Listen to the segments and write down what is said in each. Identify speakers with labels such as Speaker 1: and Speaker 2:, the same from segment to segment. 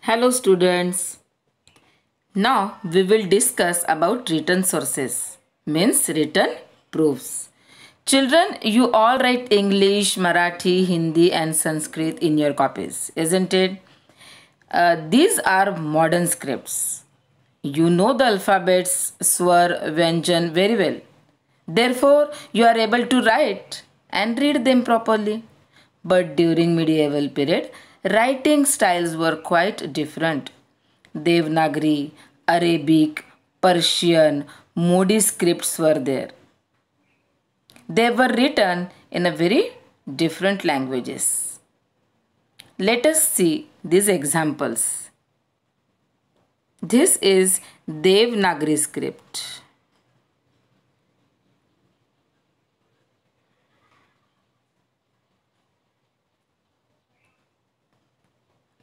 Speaker 1: Hello students. Now we will discuss about written sources, means written proofs. Children, you all write English, Marathi, Hindi and Sanskrit in your copies, isn't it? These are modern scripts. You know the alphabets, swar, vyanjan very well. Therefore, you are able to write and read them properly. But during medieval period, writing styles were quite different. Devanagari, Arabic, Persian, Modi scripts were there. They were written in a very different languages. Let us see these examples. This is Devanagari script.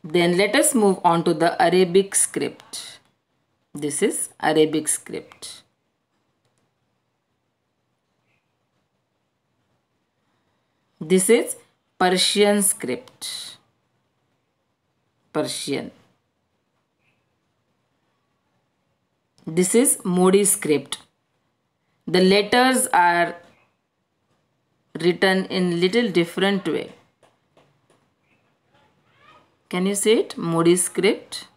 Speaker 1: Then let us move on to the Arabic script. This is Arabic script. This is Persian script. Persian. This is Modi script. The letters are written in little different way. Can you see it? Modi script.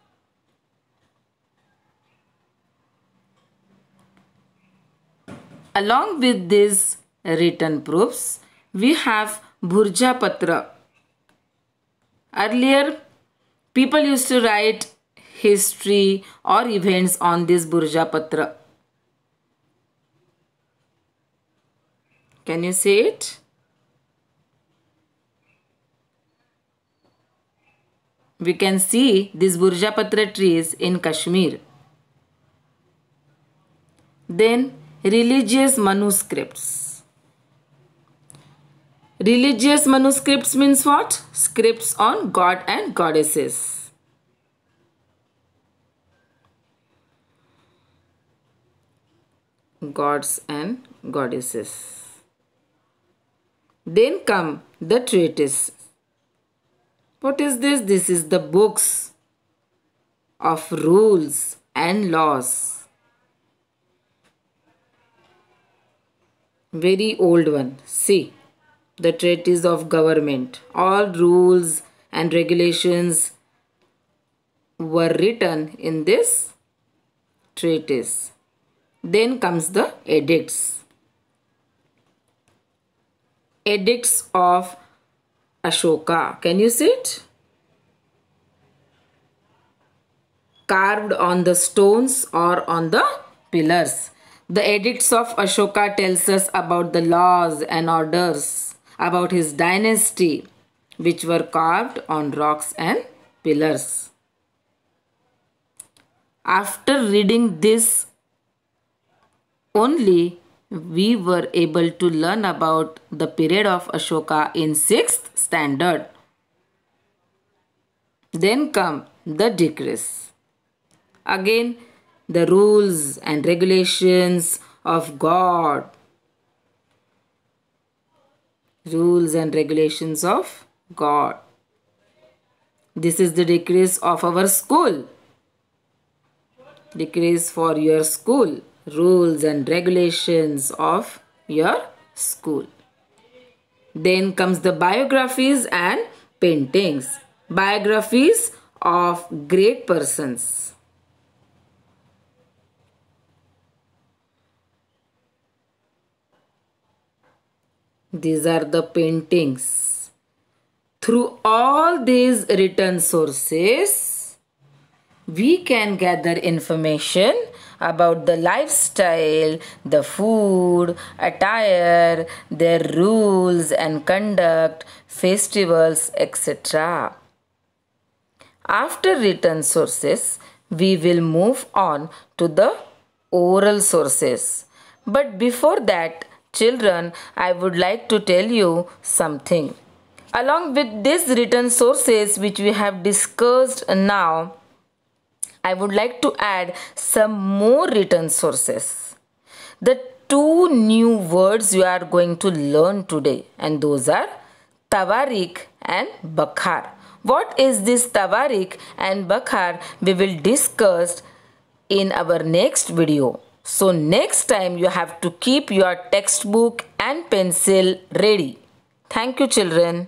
Speaker 1: Along with these written proofs, we have Bhurja Patra. Earlier, people used to write history or events on this Bhurja Patra. Can you see it? We can see these Bhurja Patra trees in Kashmir. Then religious manuscripts. Religious manuscripts means what? Scripts on God and goddesses. Gods and goddesses. Then come the treatises. What is this? This is the books of rules and laws. Very old one. See, the treatise of government. All rules and regulations were written in this treatise. Then comes the edicts. Edicts of Ashoka. Can you see it? Carved on the stones or on the pillars. The edicts of Ashoka tells us about the laws and orders about his dynasty, which were carved on rocks and pillars. After reading this only, we were able to learn about the period of Ashoka in 6th standard. Then come the decrees. Again, the rules and regulations of God. Rules and regulations of God. This is the decrees of our school. Decrees for your school. Rules and regulations of your school. Then comes the biographies and paintings. Biographies of great persons. These are the paintings. Through all these written sources, we can gather information about the lifestyle, the food, attire, their rules and conduct, festivals, etc. After written sources, we will move on to the oral sources. But before that, children, I would like to tell you something. Along with these written sources which we have discussed now, I would like to add some more written sources. The two new words you are going to learn today, and those are Tawarik and Bakhar. What is this Tawarik and Bakhar we will discuss in our next video. So next time you have to keep your textbook and pencil ready. Thank you children.